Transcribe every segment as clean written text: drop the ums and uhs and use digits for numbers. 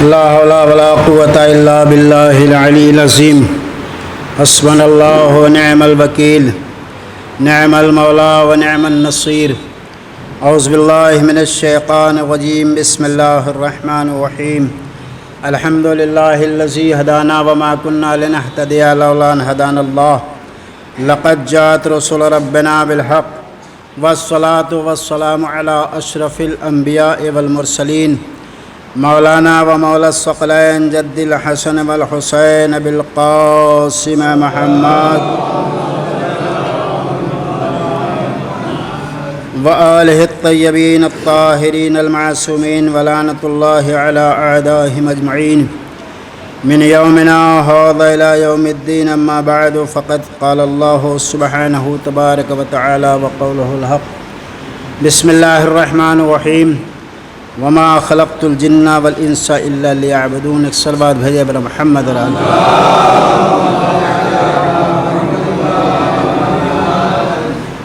لا حول ولا قوة إلا بالله العلي العظيم حسبنا الله ونعم الوكيل نعم المولى ونعم النصير أعوذ بالله من الشيطان الرجيم بسم الله الرحمن الرحيم الحمد لله الذي هدانا وما كنا لنهتدي لولا أن هدانا الله لقد جاءت رسل ربنا بالحق والصلاة والسلام على أشرف الأنبياء والمرسلين مولانا ومولا الثقلين جد الحسن والحسين بالقاسم محمد وآله الطيبين الطاهرين المعصومين ولعنة الله على أعدائهم أجمعين من يومنا هذا إلى يوم الدين أما بعد فقد قال الله سبحانه تبارك وتعالى وقوله الحق بسم الله الرحمن الرحيم وما خلقت الجن والانس الا ليعبدون الصلوات بھیجے بر محمد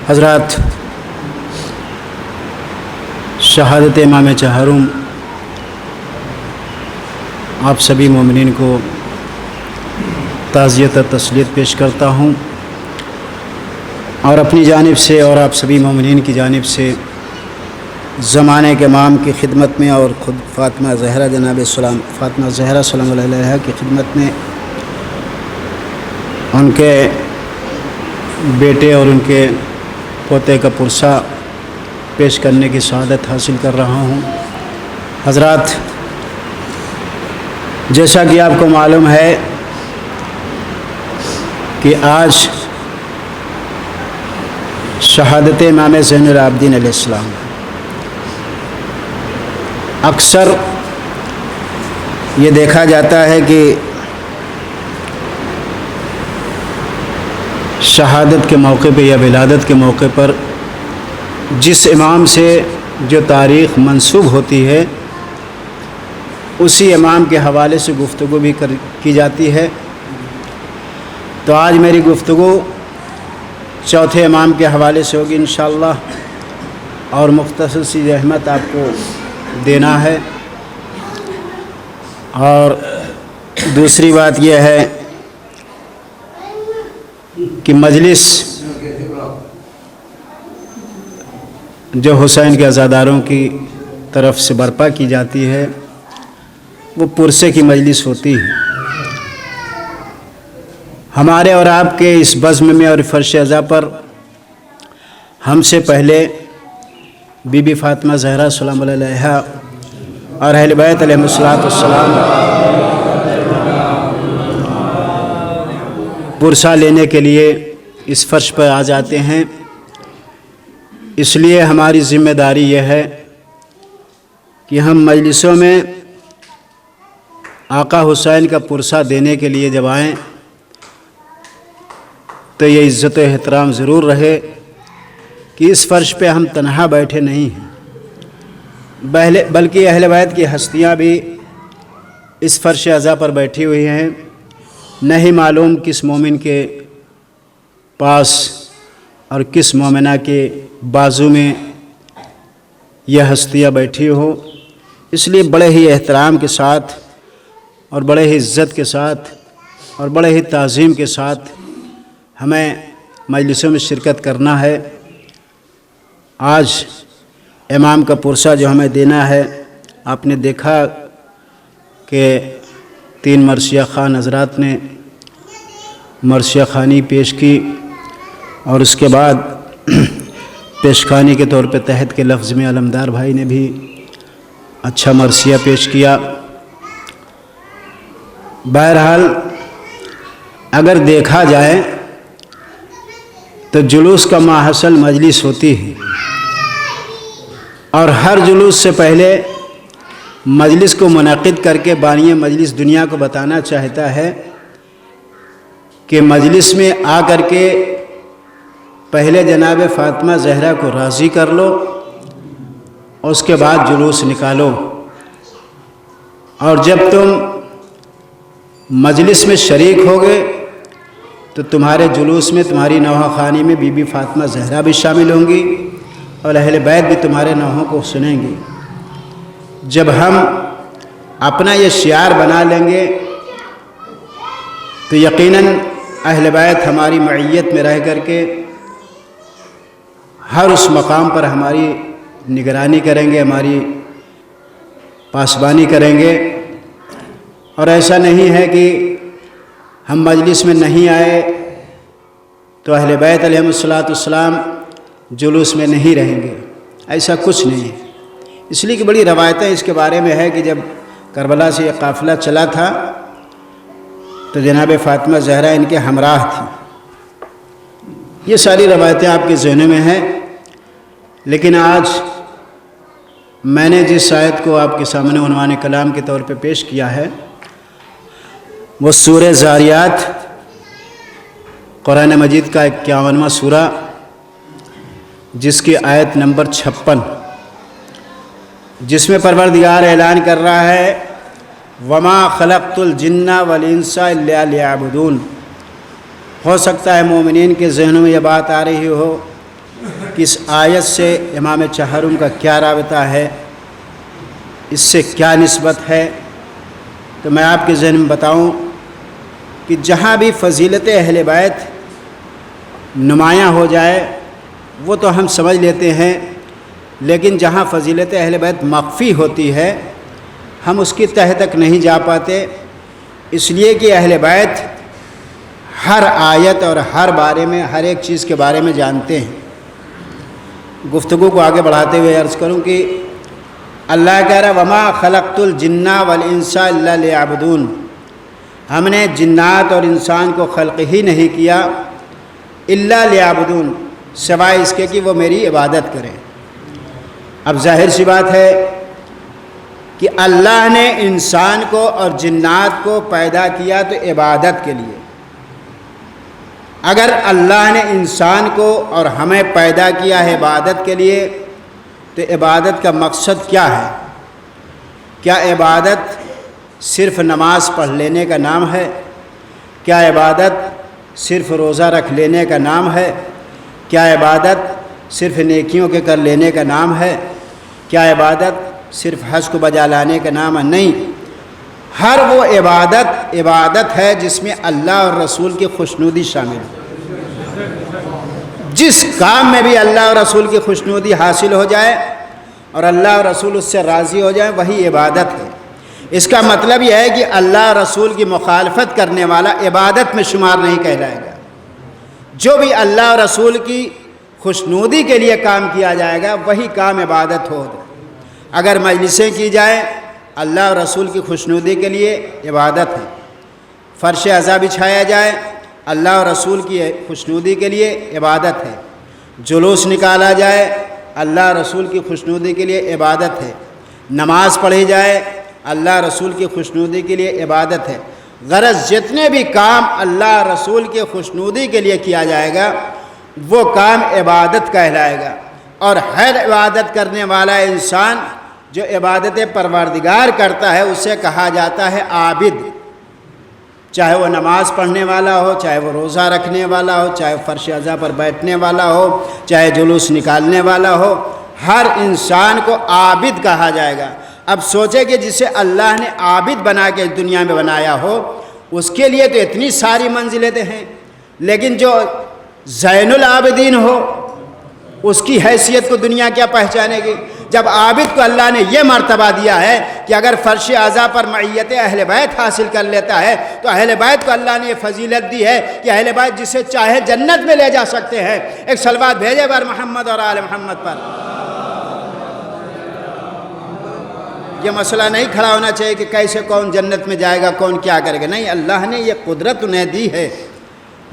حضرات شہادت امام چہارم آپ سبھی مومنین کو تعزیت و تسلیت پیش کرتا ہوں اور اپنی جانب سے اور آپ سبھی مومنین کی جانب سے زمانے کے امام کی خدمت میں اور خود فاطمہ زہرا جناب السلام فاطمہ زہرا سلام اللہ علیہ کی خدمت میں ان کے بیٹے اور ان کے پوتے کا پرسہ پیش کرنے کی سعادت حاصل کر رہا ہوں۔ حضرات، جیسا کہ آپ کو معلوم ہے کہ آج شہادت امام زین العابدین علیہ السلام، اکثر یہ دیکھا جاتا ہے کہ شہادت کے موقع پہ یا ولادت کے موقع پر جس امام سے جو تاریخ منسوب ہوتی ہے اسی امام کے حوالے سے گفتگو بھی کی جاتی ہے۔ تو آج میری گفتگو چوتھے امام کے حوالے سے ہوگی انشاءاللہ، اور مختصر سی رحمت آپ کو دینا ہے۔ اور دوسری بات یہ ہے کہ مجلس جو حسین کے عزاداروں کی طرف سے برپا کی جاتی ہے وہ پرسے کی مجلس ہوتی ہے۔ ہمارے اور آپ کے اس بزم میں اور فرش عزا پر ہم سے پہلے بی بی فاطمہ زہرا سلام اللہ علیہ اور اہل بیت علیہ السلام پرسہ لینے کے لیے اس فرش پر آ جاتے ہیں۔ اس لیے ہماری ذمہ داری یہ ہے کہ ہم مجلسوں میں آقا حسین کا پرسہ دینے کے لیے جب آئیں تو یہ عزت و احترام ضرور رہے کہ اس فرش پہ ہم تنہا بیٹھے نہیں ہیں، بلکہ اہل بیت کی ہستیاں بھی اس فرش عزا پر بیٹھی ہوئی ہیں۔ نہیں معلوم کس مومن کے پاس اور کس مومنہ کے بازو میں یہ ہستیاں بیٹھی ہو، اس لیے بڑے ہی احترام کے ساتھ اور بڑے ہی عزت کے ساتھ اور بڑے ہی تعظیم کے ساتھ ہمیں مجلسوں میں شرکت کرنا ہے۔ آج امام کا پرسہ جو ہمیں دینا ہے، آپ نے دیکھا کہ 3 مرثیہ خان حضرات نے مرثیہ خانی پیش کی، اور اس کے بعد پیشخانی کے طور پہ تحت کے لفظ میں علمدار بھائی نے بھی اچھا مرثیہ پیش کیا۔ بہرحال اگر دیکھا جائے تو جلوس کا ماحصل مجلس ہوتی ہے، اور ہر جلوس سے پہلے مجلس کو منعقد کر کے بانی مجلس دنیا کو بتانا چاہتا ہے کہ مجلس میں آ کر کے پہلے جناب فاطمہ زہرا کو راضی کر لو، اور اس کے بعد جلوس نکالو۔ اور جب تم مجلس میں شریک ہوگے تو تمہارے جلوس میں تمہاری نوحہ خوانی میں بی بی فاطمہ زہرا بھی شامل ہوں گی، اور اہل بیت بھی تمہارے نوحوں کو سنیں گی۔ جب ہم اپنا یہ شعار بنا لیں گے تو یقیناً اہل بیت ہماری معیت میں رہ کر کے ہر اس مقام پر ہماری نگرانی کریں گے، ہماری پاسبانی کریں گے۔ اور ایسا نہیں ہے کہ ہم مجلس میں نہیں آئے تو اہل بیت علیہم الصلاۃ جلوس میں نہیں رہیں گے، ایسا کچھ نہیں ہے۔ اس لیے کہ بڑی روایتیں اس کے بارے میں ہے کہ جب کربلا سے یہ قافلہ چلا تھا تو جناب فاطمہ زہرا ان کے ہمراہ تھی۔ یہ ساری روایتیں آپ کے ذہنوں میں ہیں، لیکن آج میں نے جس آیت کو آپ کے سامنے عنوان کلام کے طور پہ پیش کیا ہے وہ سورہ ذاریات، قرآن مجید کا 51واں سورہ، جس کی آیت نمبر 56، جس میں پروردگار اعلان کر رہا ہے وما خلقت الجن والانس الا لیعبدون۔ ہو سکتا ہے مومنین کے ذہنوں میں یہ بات آ رہی ہو کہ اس آیت سے امام چہرم کا کیا رابطہ ہے، اس سے کیا نسبت ہے۔ تو میں آپ کے ذہن میں بتاؤں کہ جہاں بھی فضیلت اہل بیت نمایاں ہو جائے وہ تو ہم سمجھ لیتے ہیں، لیکن جہاں فضیلت اہل بیت مخفی ہوتی ہے ہم اس کی تہ تک نہیں جا پاتے، اس لیے کہ اہل بیت ہر آیت اور ہر بارے میں، ہر ایک چیز کے بارے میں جانتے ہیں۔ گفتگو کو آگے بڑھاتے ہوئے عرض کروں کہ اللہ کہہ رہا وما خلقت الجن والانس الا لیعبدون، ہم نے جنات اور انسان کو خلق ہی نہیں کیا الا لیعبدون، سوائے اس کے کہ وہ میری عبادت کریں۔ اب ظاہر سی بات ہے کہ اللہ نے انسان کو اور جنات کو پیدا کیا تو عبادت کے لیے۔ اگر اللہ نے انسان کو اور ہمیں پیدا کیا ہے عبادت کے لیے تو عبادت کا مقصد کیا ہے؟ کیا عبادت صرف نماز پڑھ لینے کا نام ہے؟ کیا عبادت صرف روزہ رکھ لینے کا نام ہے؟ کیا عبادت صرف نیکیوں کے کر لینے کا نام ہے؟ کیا عبادت صرف حج کو بجا لانے کا نام ہے؟ نہیں، ہر وہ عبادت ہے جس میں اللہ اور رسول کی خوشنودی شامل ہے۔ جس کام میں بھی اللہ اور رسول کی خوشنودی حاصل ہو جائے اور اللہ اور رسول اس سے راضی ہو جائیں وہی عبادت ہے۔ اس کا مطلب یہ ہے کہ اللہ اور رسول کی مخالفت کرنے والا عبادت میں شمار نہیں کہلائے گا۔ جو بھی اللہ اور رسول کی خوشنودی کے لیے کام کیا جائے گا وہی کام عبادت ہوگا۔ اگر مجلسیں کی جائیں اللہ اور رسول کی خوشنودی کے لیے عبادت ہے، فرش عزا بچھایا جائے اللہ اور رسول کی خوشنودی کے لیے عبادت ہے، جلوس نکالا جائے اللہ اور رسول کی خوشنودی کے لیے عبادت ہے، نماز پڑھی جائے اللہ رسول کی خوشنودی کے لیے عبادت ہے۔ غرض جتنے بھی کام اللہ رسول کی خوشنودی کے لیے کیا جائے گا وہ کام عبادت کہلائے گا۔ اور ہر عبادت کرنے والا انسان جو عبادت پروردگار کرتا ہے اسے کہا جاتا ہے عابد، چاہے وہ نماز پڑھنے والا ہو، چاہے وہ روزہ رکھنے والا ہو، چاہے فرش عزا پر بیٹھنے والا ہو، چاہے جلوس نکالنے والا ہو، ہر انسان کو عابد کہا جائے گا۔ اب سوچے کہ جسے اللہ نے عابد بنا کے دنیا میں بنایا ہو اس کے لیے تو اتنی ساری منزلتیں ہیں، لیکن جو زین العابدین ہو اس کی حیثیت کو دنیا کیا پہچانے گی؟ جب عابد کو اللہ نے یہ مرتبہ دیا ہے کہ اگر فرش عزا پر معیت اہل بیت حاصل کر لیتا ہے تو اہل بیت کو اللہ نے یہ فضیلت دی ہے کہ اہل بیت جسے چاہے جنت میں لے جا سکتے ہیں۔ ایک صلوات بھیجے بر محمد اور آل محمد پر۔ یہ مسئلہ نہیں کھڑا ہونا چاہیے کہ کیسے کون جنت میں جائے گا، کون کیا کرے گا، نہیں، اللہ نے یہ قدرت انہیں دی ہے،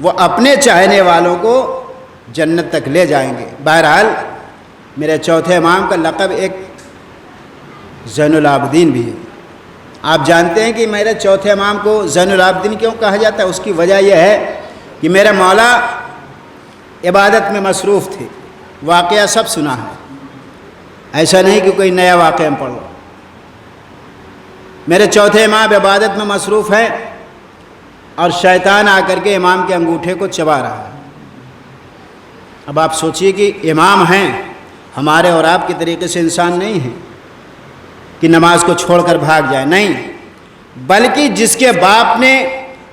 وہ اپنے چاہنے والوں کو جنت تک لے جائیں گے۔ بہرحال میرے چوتھے امام کا لقب ایک زین العابدین بھی ہے۔ آپ جانتے ہیں کہ میرے چوتھے امام کو زین العابدین کیوں کہا جاتا ہے؟ اس کی وجہ یہ ہے کہ میرے مولا عبادت میں مصروف تھے۔ واقعہ سب سنا ہے، ایسا نہیں کہ کوئی نیا واقعہ پڑھو۔ میرے چوتھے امام عبادت میں مصروف ہیں اور شیطان آ کر کے امام کے انگوٹھے کو چبا رہا ہے۔ اب آپ سوچئے کہ امام ہیں، ہمارے اور آپ کے طریقے سے انسان نہیں ہیں، کہ نماز کو چھوڑ کر بھاگ جائے، نہیں، بلکہ جس کے باپ نے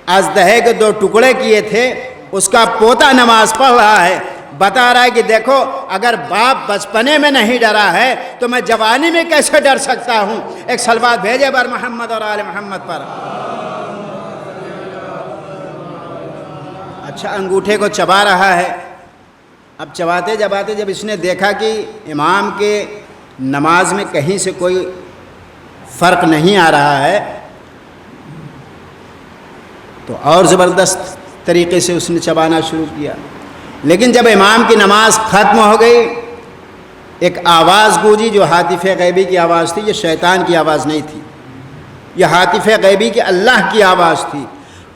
اژدہے کے 2 ٹکڑے کیے تھے اس کا پوتا نماز پڑھ رہا ہے، بتا رہا ہے کہ دیکھو اگر باپ بچپنے میں نہیں ڈرا ہے تو میں جوانی میں کیسے ڈر سکتا ہوں۔ ایک صلوات بھیجے بر محمد اور آل محمد پر۔ اچھا، انگوٹھے کو چبا رہا ہے۔ اب چباتے چباتے جب اس نے دیکھا کہ امام کے نماز میں کہیں سے کوئی فرق نہیں آ رہا ہے تو اور زبردست طریقے سے اس نے چبانا شروع کیا۔ لیکن جب امام کی نماز ختم ہو گئی، ایک آواز گونجی جو ہاتف غیبی کی آواز تھی، یہ شیطان کی آواز نہیں تھی، یہ ہاتف غیبی کی اللہ کی آواز تھی۔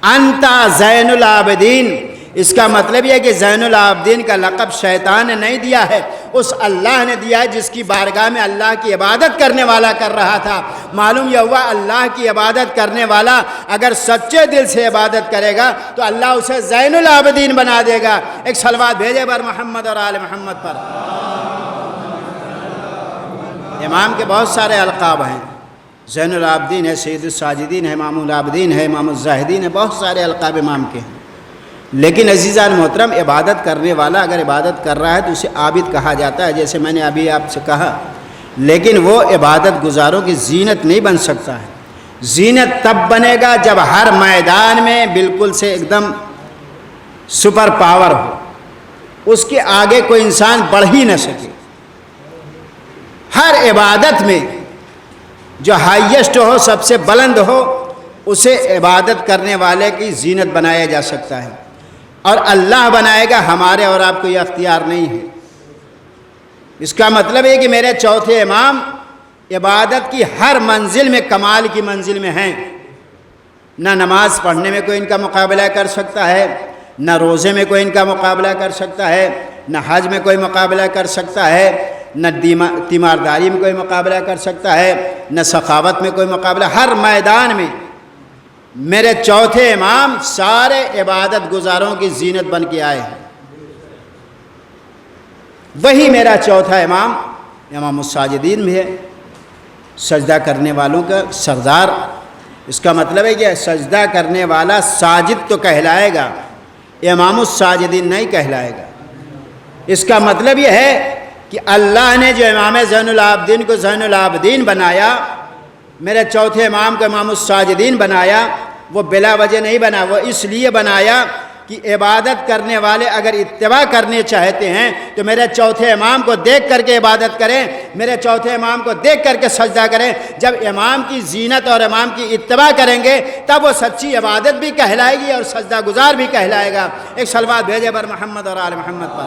انت زین العابدین، اس کا مطلب یہ ہے کہ زین العابدین کا لقب شیطان نے نہیں دیا ہے، اس اللہ نے دیا ہے جس کی بارگاہ میں اللہ کی عبادت کرنے والا کر رہا تھا۔ معلوم یہ ہوا اللہ کی عبادت کرنے والا اگر سچے دل سے عبادت کرے گا تو اللہ اسے زین العابدین بنا دے گا۔ ایک صلوات بھیجے بر محمد اور آل محمد پر۔ امام کے بہت سارے القاب ہیں، زین العابدین ہے، سید الساجدین ہے، امام العابدین ہے، امام الزاہدین ہے، بہت سارے القاب امام کے ہیں۔ لیکن عزیزان محترم، عبادت کرنے والا اگر عبادت کر رہا ہے تو اسے عابد کہا جاتا ہے، جیسے میں نے ابھی آپ سے کہا، لیکن وہ عبادت گزاروں کی زینت نہیں بن سکتا ہے۔ زینت تب بنے گا جب ہر میدان میں بالکل سے ایک دم سپر پاور ہو، اس کے آگے کوئی انسان بڑھ ہی نہ سکے۔ ہر عبادت میں جو ہائیسٹ ہو، سب سے بلند ہو، اسے عبادت کرنے والے کی زینت بنایا جا سکتا ہے، اور اللہ بنائے گا، ہمارے اور آپ کو یہ اختیار نہیں ہے۔ اس کا مطلب ہے کہ میرے چوتھے امام عبادت کی ہر منزل میں کمال کی منزل میں ہیں۔ نہ نماز پڑھنے میں کوئی ان کا مقابلہ کر سکتا ہے، نہ روزے میں کوئی ان کا مقابلہ کر سکتا ہے، نہ حج میں کوئی مقابلہ کر سکتا ہے، نہ تیمارداری میں کوئی مقابلہ کر سکتا ہے، نہ سخاوت میں کوئی مقابلہ۔ ہر میدان میں میرے چوتھے امام سارے عبادت گزاروں کی زینت بن کے آئے ہیں۔ وہی میرا چوتھا امام امام الساجدین بھی ہے، سجدہ کرنے والوں کا سردار۔ اس کا مطلب ہے کہ سجدہ کرنے والا ساجد تو کہلائے گا، امام الساجدین نہیں کہلائے گا۔ اس کا مطلب یہ ہے کہ اللہ نے جو امام زین العابدین کو زین العابدین بنایا، میرے چوتھے امام کو امام الساجدین بنایا، وہ بلا وجہ نہیں بنا، وہ اس لیے بنایا کہ عبادت کرنے والے اگر اتباع کرنے چاہتے ہیں تو میرے چوتھے امام کو دیکھ کر کے عبادت کریں، میرے چوتھے امام کو دیکھ کر کے سجدہ کریں۔ جب امام کی زینت اور امام کی اتباع کریں گے تب وہ سچی عبادت بھی کہلائے گی اور سجدہ گزار بھی کہلائے گا۔ ایک صلوات بھیجے بر محمد اور آل محمد پر۔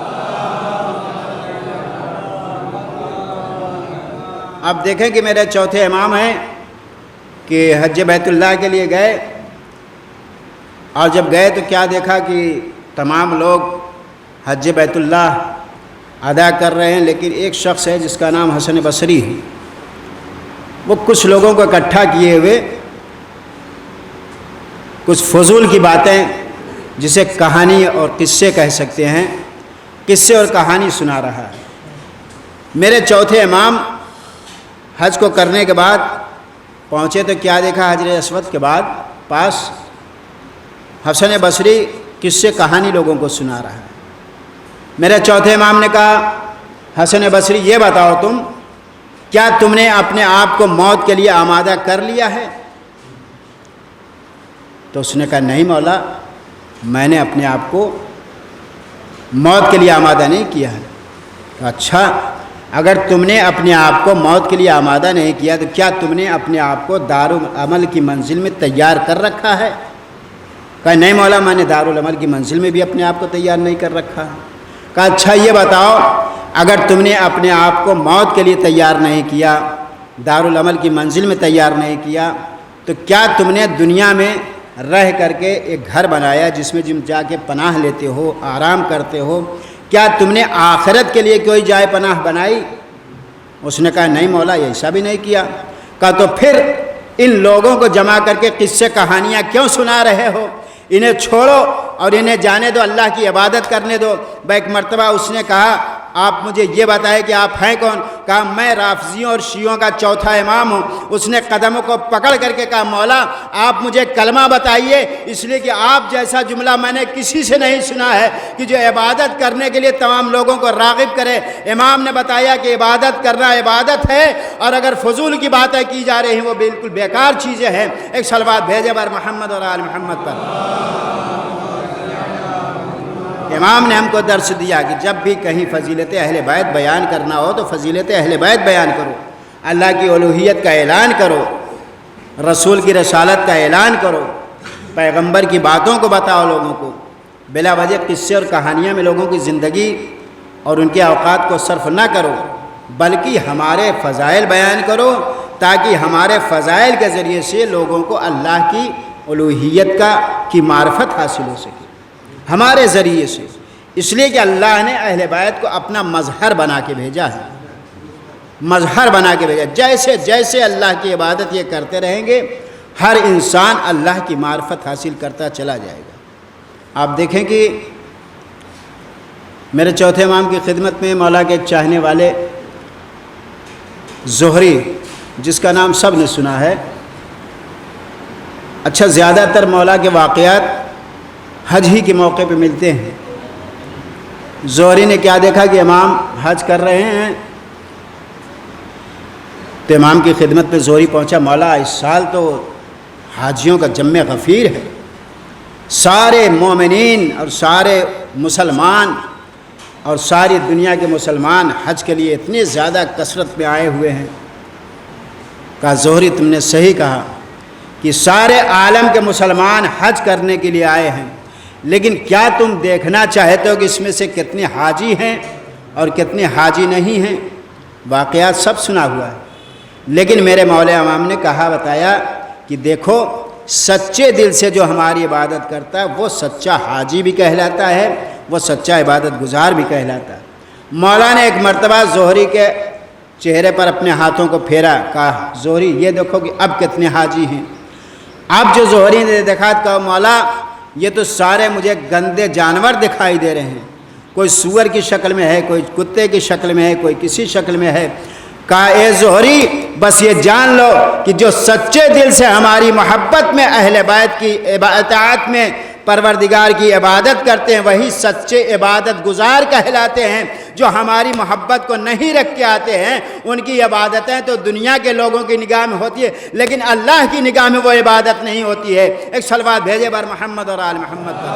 اب دیکھیں کہ میرے چوتھے امام ہیں کہ حج بیت اللہ کے لیے گئے، اور جب گئے تو کیا دیکھا کہ تمام لوگ حج بیت اللہ ادا کر رہے ہیں، لیکن ایک شخص ہے جس کا نام حسن بصری ہے، وہ کچھ لوگوں کو اکٹھا کیے ہوئے کچھ فضول کی باتیں، جسے کہانی اور قصے کہہ سکتے ہیں، قصے اور کہانی سنا رہا ہے۔ میرے چوتھے امام حج کو کرنے کے بعد پہنچے تو کیا دیکھا، حجر اسود کے بعد پاس حسن بصری قصے کہانی لوگوں کو سنا رہا ہے۔ میرے چوتھے امام نے کہا، حسن بصری یہ بتاؤ تم، کیا تم نے اپنے آپ کو موت کے لیے آمادہ کر لیا ہے؟ تو اس نے کہا نہیں مولا، میں نے اپنے آپ کو موت کے لیے آمادہ نہیں کیا ہے۔ اچھا، اگر تم نے اپنے آپ کو موت کے لیے آمادہ نہیں کیا تو کیا تم نے اپنے آپ کو دارالعمل کی منزل میں تیار کر رکھا ہے؟ کہا نہیں مولا، میں نے دارالعمل کی منزل میں بھی اپنے آپ کو تیار نہیں کر رکھا ہے۔ کہا اچھا یہ بتاؤ، اگر تم نے اپنے آپ کو موت کے لیے تیار نہیں کیا، دارالعمل کی منزل میں تیار نہیں کیا، تو کیا تم نے دنیا میں رہ کر کے ایک گھر بنایا جس میں تم جا کے پناہ لیتے ہو، آرام کرتے ہو؟ کیا تم نے آخرت کے لیے کوئی جائے پناہ بنائی؟ اس نے کہا نہیں مولا، ایسا بھی نہیں کیا۔ کہا تو پھر ان لوگوں کو جمع کر کے قصے کہانیاں کیوں سنا رہے ہو؟ انہیں چھوڑو اور انہیں جانے دو، اللہ کی عبادت کرنے دو۔ ایک مرتبہ اس نے کہا آپ مجھے یہ بتائیں کہ آپ ہیں کون؟ کہا میں رافضیوں اور شیعوں کا چوتھا امام ہوں۔ اس نے قدموں کو پکڑ کر کے کہا مولا آپ مجھے کلمہ بتائیے، اس لیے کہ آپ جیسا جملہ میں نے کسی سے نہیں سنا ہے کہ جو عبادت کرنے کے لیے تمام لوگوں کو راغب کرے۔ امام نے بتایا کہ عبادت کرنا عبادت ہے، اور اگر فضول کی باتیں کی جا رہی ہیں وہ بالکل بیکار چیزیں ہیں۔ ایک صلوات بھیجے بر محمد اور آل محمد پر۔ امام نے ہم کو درس دیا کہ جب بھی کہیں فضیلت اہل بیت بیان کرنا ہو تو فضیلت اہل بیت بیان کرو، اللہ کی الوہیت کا اعلان کرو، رسول کی رسالت کا اعلان کرو، پیغمبر کی باتوں کو بتاؤ لوگوں کو، بلا وجہ قصے اور کہانیاں میں لوگوں کی زندگی اور ان کے اوقات کو صرف نہ کرو، بلکہ ہمارے فضائل بیان کرو تاکہ ہمارے فضائل کے ذریعے سے لوگوں کو اللہ کی الوہیت کی معرفت حاصل ہو سکے ہمارے ذریعے سے۔ اس لیے کہ اللہ نے اہل بیت کو اپنا مظہر بنا کے بھیجا ہے، مظہر بنا کے بھیجا۔ جیسے جیسے اللہ کی عبادت یہ کرتے رہیں گے ہر انسان اللہ کی معرفت حاصل کرتا چلا جائے گا۔ آپ دیکھیں کہ میرے چوتھے امام کی خدمت میں مولا کے ایک چاہنے والے زہری، جس کا نام سب نے سنا ہے، اچھا زیادہ تر مولا کے واقعات حج ہی کے موقع پہ ملتے ہیں۔ زہری نے کیا دیکھا کہ امام حج کر رہے ہیں تو امام کی خدمت پہ زہری پہنچا، مولا اس سال تو حاجیوں کا جم غفیر ہے، سارے مومنین اور سارے مسلمان اور ساری دنیا کے مسلمان حج کے لیے اتنے زیادہ کثرت میں آئے ہوئے ہیں۔ کہا زہری تم نے صحیح کہا کہ سارے عالم کے مسلمان حج کرنے کے لیے آئے ہیں، لیکن کیا تم دیکھنا چاہتے ہو کہ اس میں سے کتنے حاجی ہیں اور کتنے حاجی نہیں ہیں؟ واقعات سب سنا ہوا ہے، لیکن میرے مولا امام نے کہا بتایا کہ دیکھو سچے دل سے جو ہماری عبادت کرتا ہے وہ سچا حاجی بھی کہلاتا ہے، وہ سچا عبادت گزار بھی کہلاتا ہے۔ مولا نے ایک مرتبہ زہری کے چہرے پر اپنے ہاتھوں کو پھیرا، کہا زہری یہ دیکھو کہ اب کتنے حاجی ہیں۔ اب جو زہری نے دیکھا کہا مولا یہ تو سارے مجھے گندے جانور دکھائی دے رہے ہیں، کوئی سور کی شکل میں ہے، کوئی کتے کی شکل میں ہے، کوئی کسی شکل میں ہے۔ کہا اے زہری بس یہ جان لو کہ جو سچے دل سے ہماری محبت میں اہل بیت کی اطاعت میں پروردگار کی عبادت کرتے ہیں وہی سچے عبادت گزار کہلاتے ہیں۔ جو ہماری محبت کو نہیں رکھ کے آتے ہیں ان کی عبادتیں تو دنیا کے لوگوں کی نگاہ میں ہوتی ہے، لیکن اللہ کی نگاہ میں وہ عبادت نہیں ہوتی ہے۔ ایک صلوات بھیجے بر محمد اور آل محمد پر۔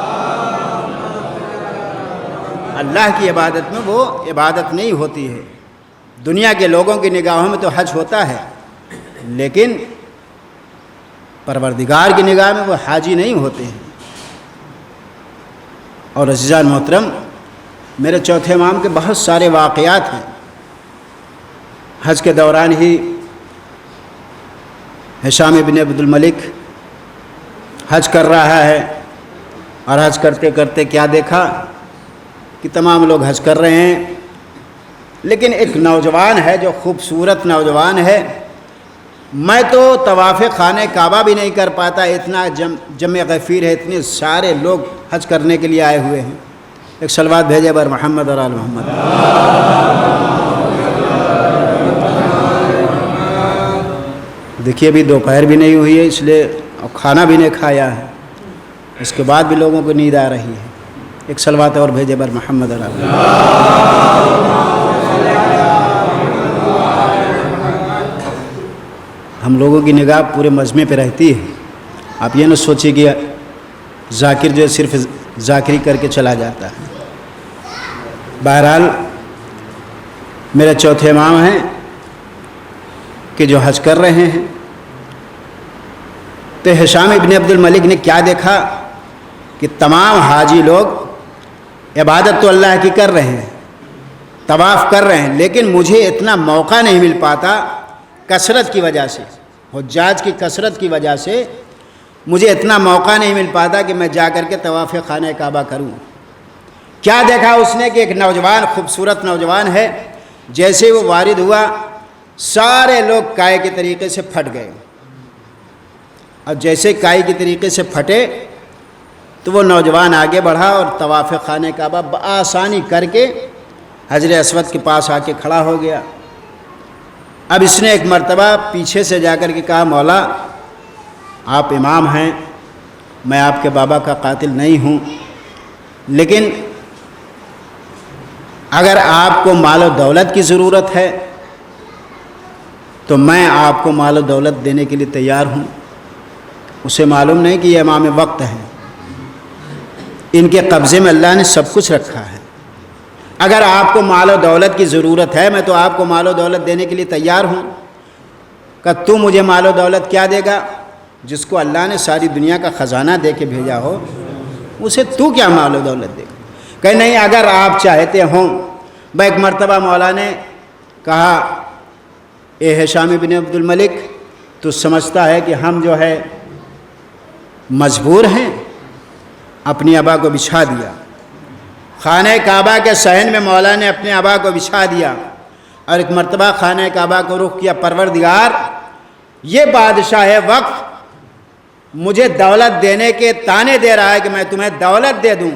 اللہ کی عبادت میں وہ عبادت نہیں ہوتی ہے۔ دنیا کے لوگوں کی نگاہوں میں تو حج ہوتا ہے، لیکن پروردگار کی نگاہ میں وہ حاجی نہیں ہوتے ہیں۔ اور عزیزان محترم، میرے چوتھے امام کے بہت سارے واقعات ہیں۔ حج کے دوران ہی ہشام بن عبد الملک حج کر رہا ہے، اور حج کرتے کرتے کیا دیکھا کہ تمام لوگ حج کر رہے ہیں، لیکن ایک نوجوان ہے جو خوبصورت نوجوان ہے، میں تو طواف خانہ کعبہ بھی نہیں کر پاتا، اتنا جمع غفیر ہے، اتنے سارے لوگ حج کرنے کے لیے آئے ہوئے ہیں۔ ایک صلوات بھیجے بر محمد اور آل محمد۔ دیکھیے ابھی دوپہر بھی نہیں ہوئی ہے، اس لیے کھانا بھی نہیں کھایا ہے، اس کے بعد بھی لوگوں کو نیند آ رہی ہے۔ ایک صلوات اور بھیجے بر محمد اور آل محمد۔ ہم لوگوں کی نگاہ پورے مجمع پہ رہتی ہے، آپ یہ نہ سوچیے کہ ذاکر جو صرف ذاکری کر کے چلا جاتا ہے۔ بہرحال میرے چوتھے امام ہیں کہ جو حج کر رہے ہیں، تو ہشام ابن عبد الملک نے کیا دیکھا کہ تمام حاجی لوگ عبادت تو اللہ کی کر رہے ہیں، طواف کر رہے ہیں، لیکن مجھے اتنا موقع نہیں مل پاتا کثرت کی وجہ سے، حجاج کی کثرت کی وجہ سے مجھے اتنا موقع نہیں مل پاتا کہ میں جا کر کے طواف خانہ کعبہ کروں۔ کیا دیکھا اس نے کہ ایک نوجوان، خوبصورت نوجوان ہے، جیسے وہ وارد ہوا سارے لوگ کائے کے طریقے سے پھٹ گئے، اور جیسے کائے کے طریقے سے پھٹے تو وہ نوجوان آگے بڑھا اور طواف خانہ کعبہ بآسانی کر کے حجر اسود کے پاس آ کے کھڑا ہو گیا۔ اب اس نے ایک مرتبہ پیچھے سے جا کر کے کہا مولا آپ امام ہیں، میں آپ کے بابا کا قاتل نہیں ہوں، لیکن اگر آپ کو مال و دولت کی ضرورت ہے تو میں آپ کو مال و دولت دینے کے لیے تیار ہوں۔ اسے معلوم نہیں کہ یہ امام وقت ہیں، ان کے قبضے میں اللہ نے سب کچھ رکھا ہے۔ اگر آپ کو مال و دولت کی ضرورت ہے میں تو آپ کو مال و دولت دینے کے لیے تیار ہوں۔ کہ تو مجھے مال و دولت کیا دے گا؟ جس کو اللہ نے ساری دنیا کا خزانہ دے کے بھیجا ہو اسے تو کیا مال و دولت دے گا؟ کہ نہیں اگر آپ چاہتے ہوں۔ ایک مرتبہ مولا نے کہا اے ہشام بن عبد الملک تو سمجھتا ہے کہ ہم جو ہے مجبور ہیں؟ اپنی ابا کو بچھا دیا، خانہ کعبہ کے صحن میں مولا نے اپنے ابا کو بچھا دیا اور ایک مرتبہ خانہ کعبہ کو رخ کیا، پروردگار یہ بادشاہ وقت مجھے دولت دینے کے تانے دے رہا ہے کہ میں تمہیں دولت دے دوں۔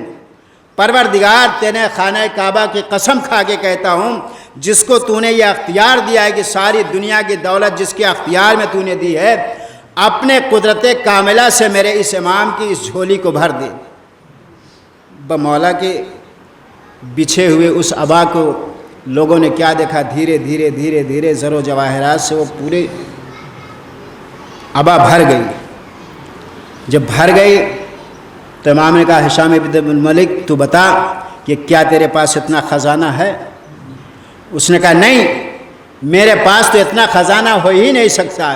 پروردگار تینے خانہ کعبہ کی قسم کھا کے کہتا ہوں جس کو تو نے یہ اختیار دیا ہے کہ ساری دنیا کی دولت جس کے اختیار میں تو نے دی ہے، اپنے قدرت کاملہ سے میرے اس امام کی اس جھولی کو بھر دے۔ مولا کے بچھے ہوئے اس ابا کو لوگوں نے کیا دیکھا؟ دھیرے دھیرے دھیرے دھیرے زر و جواہرات سے وہ پورے ابا بھر گئی۔ جب بھر گئی تو امام نے کہا ہشام بن عبد الملک تو بتا کہ کیا تیرے پاس اتنا خزانہ ہے؟ اس نے کہا نہیں میرے پاس تو اتنا خزانہ ہو ہی نہیں سکتا۔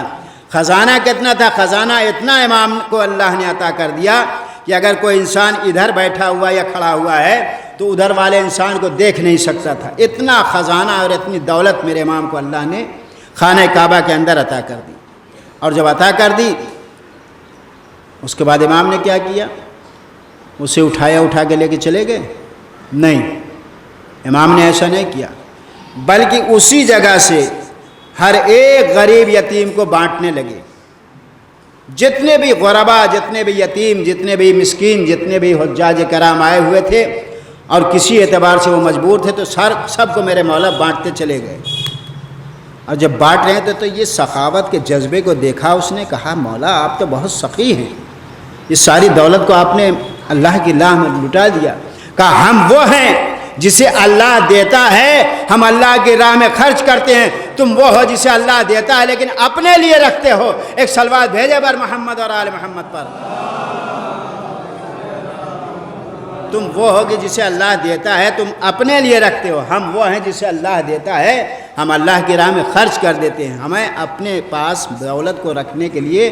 خزانہ کتنا تھا؟ خزانہ اتنا امام کو اللہ نے عطا کر دیا کہ اگر کوئی انسان ادھر بیٹھا ہوا یا کھڑا ہوا ہے تو ادھر والے انسان کو دیکھ نہیں سکتا تھا۔ اتنا خزانہ اور اتنی دولت میرے امام کو اللہ نے خانہ کعبہ کے اندر عطا کر دی۔ اور جب عطا کر دی اس کے بعد امام نے کیا کیا؟ اسے اٹھا کے لے کے چلے گئے؟ نہیں، امام نے ایسا نہیں کیا، بلکہ اسی جگہ سے ہر ایک غریب یتیم کو بانٹنے لگے۔ جتنے بھی غربا، جتنے بھی یتیم، جتنے بھی مسکین، جتنے بھی حجاج کرام آئے ہوئے تھے اور کسی اعتبار سے وہ مجبور تھے تو سب کو میرے مولا بانٹتے چلے گئے۔ اور جب بانٹ رہے تھے تو یہ سخاوت کے جذبے کو دیکھا، اس نے کہا مولا آپ تو بہت سخی ہیں، اس ساری دولت کو آپ نے اللہ کی راہ میں لٹا دیا۔ کہا ہم وہ ہیں جسے اللہ دیتا ہے ہم اللہ کی راہ میں خرچ کرتے ہیں، تم وہ ہو جسے اللہ دیتا ہے لیکن اپنے لیے رکھتے ہو۔ ایک صلوات بھیجے بر محمد اور آل محمد پر۔ تم وہ ہو کہ جسے اللہ دیتا ہے تم اپنے لیے رکھتے ہو، ہم وہ ہیں جسے اللہ دیتا ہے ہم اللہ کی راہ میں خرچ کر دیتے ہیں۔ ہمیں اپنے پاس دولت کو رکھنے کے لیے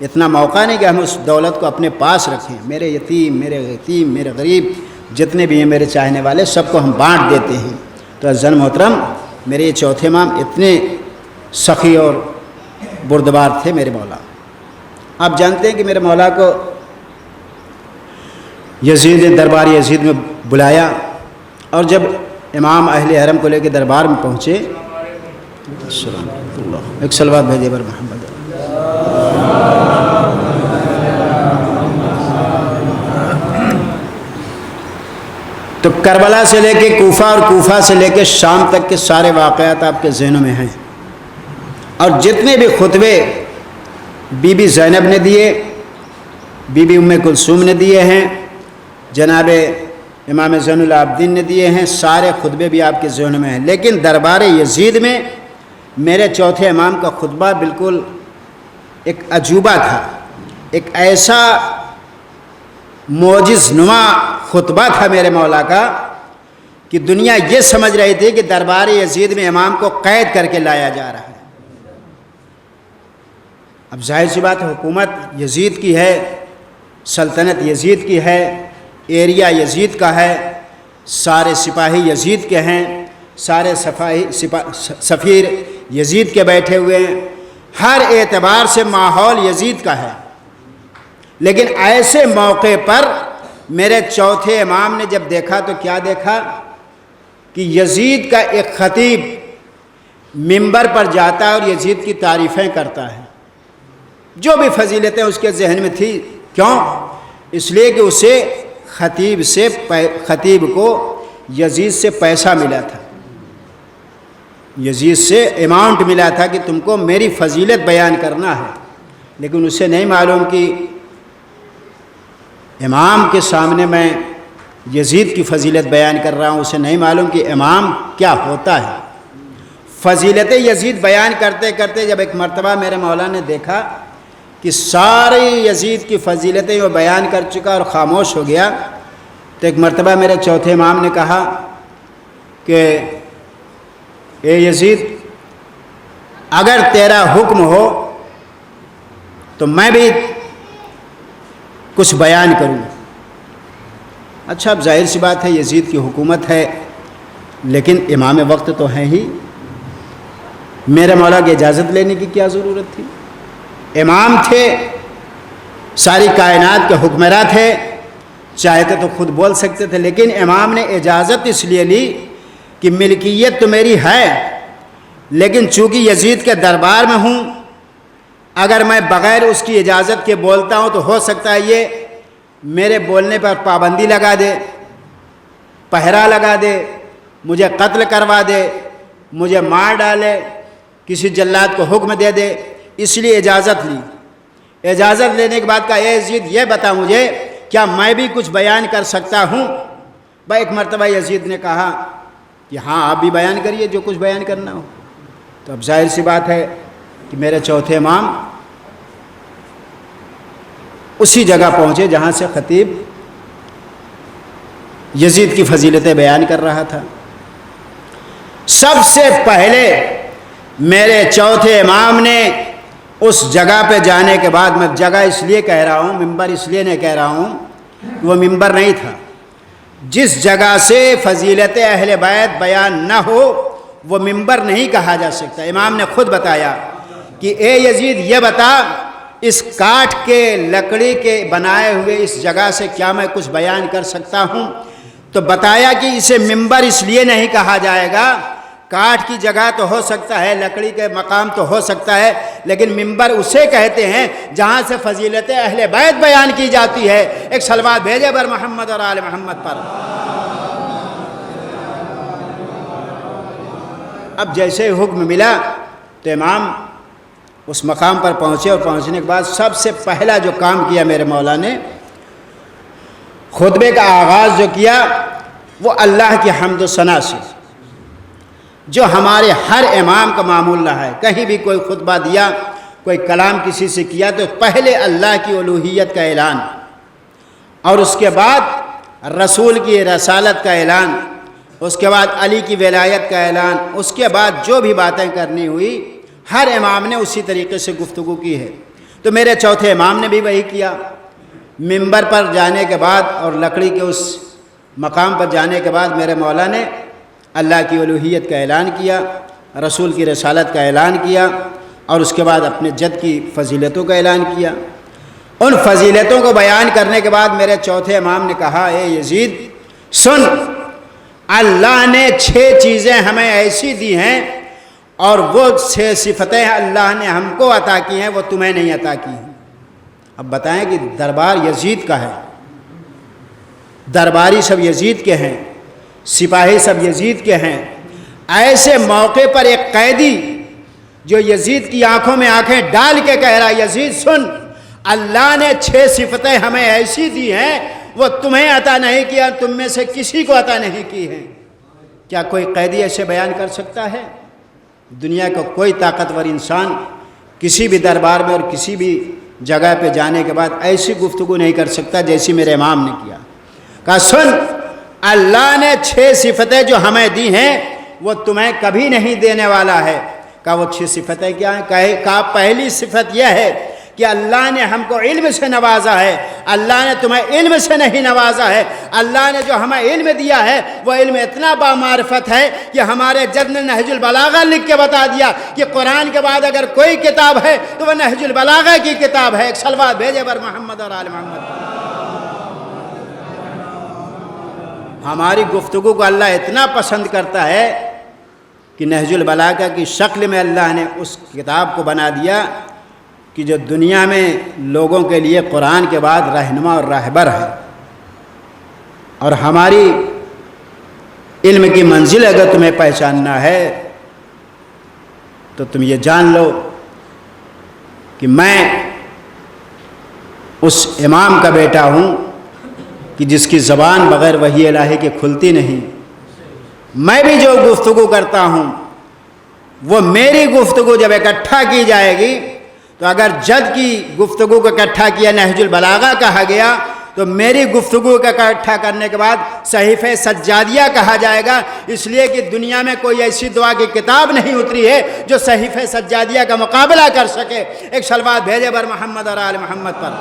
اتنا موقع نہیں کہ ہم اس دولت کو اپنے پاس رکھیں۔ میرے یتیم، میرے غریب جتنے بھی ہیں میرے چاہنے والے سب کو ہم بانٹ دیتے ہیں۔ تو عزیزان محترم میرے یہ چوتھے امام اتنے سخی اور بردبار تھے میرے مولا۔ آپ جانتے ہیں کہ میرے مولا کو یزید دربار یزید میں بلایا اور جب امام اہل حرم کو لے کے دربار میں پہنچے، ایک صلوات بھیجے بر محمد۔ تو کربلا سے لے کے کوفہ اور کوفہ سے لے کے شام تک کے سارے واقعات آپ کے ذہنوں میں ہیں، اور جتنے بھی خطبے بی بی زینب نے دیے، بی بی ام کلثوم نے دیے ہیں، جناب امام زین العابدین نے دیے ہیں، سارے خطبے بھی آپ کے ذہنوں میں ہیں۔ لیکن دربار یزید میں میرے چوتھے امام کا خطبہ بالکل ایک عجوبہ تھا، ایک ایسا معجز نما خطبہ تھا میرے مولا کا کہ دنیا یہ سمجھ رہی تھی کہ دربار یزید میں امام کو قید کر کے لایا جا رہا ہے۔ اب ظاہر سی بات حکومت یزید کی ہے، سلطنت یزید کی ہے، ایریا یزید کا ہے، سارے سپاہی یزید کے ہیں، سارے سفیر یزید کے بیٹھے ہوئے ہیں، ہر اعتبار سے ماحول یزید کا ہے۔ لیکن ایسے موقع پر میرے چوتھے امام نے جب دیکھا تو کیا دیکھا کہ یزید کا ایک خطیب منبر پر جاتا ہے اور یزید کی تعریفیں کرتا ہے، جو بھی فضیلتیں اس کے ذہن میں تھی۔ کیوں؟ اس لیے کہ اسے خطیب کو یزید سے پیسہ ملا تھا۔ یزید سے اماؤنٹ ملا تھا کہ تم کو میری فضیلت بیان کرنا ہے، لیکن اسے نہیں معلوم کہ امام کے سامنے میں یزید کی فضیلت بیان کر رہا ہوں، اسے نہیں معلوم کہ امام کیا ہوتا ہے۔ فضیلت یزید بیان کرتے کرتے جب ایک مرتبہ میرے مولا نے دیکھا کہ ساری یزید کی فضیلتیں وہ بیان کر چکا اور خاموش ہو گیا، تو ایک مرتبہ میرے چوتھے امام نے کہا کہ اے یزید، اگر تیرا حکم ہو تو میں بھی کچھ بیان کروں۔ اچھا، اب ظاہر سی بات ہے یزید کی حکومت ہے، لیکن امام وقت تو ہیں ہی، میرے مولا کی اجازت لینے کی کیا ضرورت تھی؟ امام تھے، ساری کائنات کے حکمراں تھے، چاہتے تو خود بول سکتے تھے، لیکن امام نے اجازت اس لیے لی کہ ملکیت تو میری ہے، لیکن چونکہ یزید کے دربار میں ہوں، اگر میں بغیر اس کی اجازت کے بولتا ہوں تو ہو سکتا ہے یہ میرے بولنے پر پابندی لگا دے، پہرا لگا دے، مجھے قتل کروا دے، مجھے مار ڈالے، کسی جلاد کو حکم دے دے، اس لیے اجازت لی۔ اجازت لینے کے بعد کہا اے یزید یہ بتا مجھے، کیا میں بھی کچھ بیان کر سکتا ہوں؟ بھائی ایک مرتبہ یزید نے کہا کہ ہاں آپ بھی بیان کریے جو کچھ بیان کرنا ہو۔ تو اب ظاہر سی بات ہے کہ میرے چوتھے امام اسی جگہ پہنچے جہاں سے خطیب یزید کی فضیلتیں بیان کر رہا تھا۔ سب سے پہلے میرے چوتھے امام نے اس جگہ پہ جانے کے بعد، میں جگہ اس لیے کہہ رہا ہوں، ممبر اس لیے نہیں کہہ رہا ہوں کہ وہ ممبر نہیں تھا، جس جگہ سے فضیلت اہل بیت بیان نہ ہو وہ ممبر نہیں کہا جا سکتا۔ امام نے خود بتایا کہ اے یزید یہ بتا، اس کاٹھ کے لکڑی کے بنائے ہوئے اس جگہ سے کیا میں کچھ بیان کر سکتا ہوں؟ تو بتایا کہ اسے ممبر اس لیے نہیں کہا جائے گا، کاٹھ کی جگہ تو ہو سکتا ہے، لکڑی کے مقام تو ہو سکتا ہے، لیکن ممبر اسے کہتے ہیں جہاں سے فضیلت اہل بیت بیان کی جاتی ہے۔ ایک صلوات بھیجے بر محمد اور آل محمد پر۔ اب جیسے حکم ملا تو امام اس مقام پر پہنچے، اور پہنچنے کے بعد سب سے پہلا جو کام کیا میرے مولا نے، خطبے کا آغاز جو کیا وہ اللہ کی حمد و ثنا سے، جو ہمارے ہر امام کا معمول رہا ہے۔ کہیں بھی کوئی خطبہ دیا، کوئی کلام کسی سے کیا تو پہلے اللہ کی الوہیت کا اعلان، اور اس کے بعد رسول کی رسالت کا اعلان، اس کے بعد علی کی ولایت کا اعلان، اس کے بعد جو بھی باتیں کرنی ہوئی ہر امام نے اسی طریقے سے گفتگو کی ہے۔ تو میرے چوتھے امام نے بھی وہی کیا۔ ممبر پر جانے کے بعد اور لکڑی کے اس مقام پر جانے کے بعد میرے مولا نے اللہ کی الوہیت کا اعلان کیا، رسول کی رسالت کا اعلان کیا، اور اس کے بعد اپنے جد کی فضیلتوں کا اعلان کیا۔ ان فضیلتوں کو بیان کرنے کے بعد میرے چوتھے امام نے کہا اے یزید سن، اللہ نے 6 چیزیں ہمیں ایسی دی ہیں، اور وہ 6 صفتیں اللہ نے ہم کو عطا کی ہیں وہ تمہیں نہیں عطا کی ہیں۔ اب بتائیں کہ دربار یزید کا ہے، درباری سب یزید کے ہیں، سپاہی سب یزید کے ہیں، ایسے موقع پر ایک قیدی جو یزید کی آنکھوں میں آنکھیں ڈال کے کہہ رہا یزید سن، اللہ نے 6 صفتیں ہمیں ایسی دی ہیں وہ تمہیں عطا نہیں کیا، تم میں سے کسی کو عطا نہیں کی ہیں۔ کیا کوئی قیدی ایسے بیان کر سکتا ہے؟ دنیا کا کوئی طاقتور انسان کسی بھی دربار میں اور کسی بھی جگہ پہ جانے کے بعد ایسی گفتگو نہیں کر سکتا جیسی میرے امام نے کیا۔ کہا سن، اللہ نے 6 صفتیں جو ہمیں دی ہیں وہ تمہیں کبھی نہیں دینے والا ہے۔ کہا وہ 6 صفتیں کیا ہیں؟ کہا پہلی صفت یہ ہے کہ اللہ نے ہم کو علم سے نوازا ہے، اللہ نے تمہیں علم سے نہیں نوازا ہے۔ اللہ نے جو ہمیں علم دیا ہے وہ علم اتنا بامعرفت ہے کہ ہمارے جد نے نہج البلاغہ لکھ کے بتا دیا کہ قرآن کے بعد اگر کوئی کتاب ہے تو وہ نہج البلاغہ کی کتاب ہے۔ ایک صلوات بھیجے بر محمد اور آل محمد۔ ہماری گفتگو کو اللہ اتنا پسند کرتا ہے کہ نہج البلاغہ کی شکل میں اللہ نے اس کتاب کو بنا دیا کہ جو دنیا میں لوگوں کے لیے قرآن کے بعد رہنما اور راہبر ہے۔ اور ہماری علم کی منزل اگر تمہیں پہچاننا ہے تو تم یہ جان لو کہ میں اس امام کا بیٹا ہوں کہ جس کی زبان بغیر وحی الہی کے کھلتی نہیں. میں بھی جو گفتگو کرتا ہوں وہ میری گفتگو جب اکٹھا کی جائے گی تو اگر جد کی گفتگو کو اکٹھا کیا نہج البلاغہ کہا گیا تو میری گفتگو کا اکٹھا کرنے کے بعد صحیفہ سجادیہ کہا جائے گا، اس لیے کہ دنیا میں کوئی ایسی دعا کی کتاب نہیں اتری ہے جو صحیفہ سجادیہ کا مقابلہ کر سکے. ایک صلوات بھیجے بر محمد اور آل محمد پر.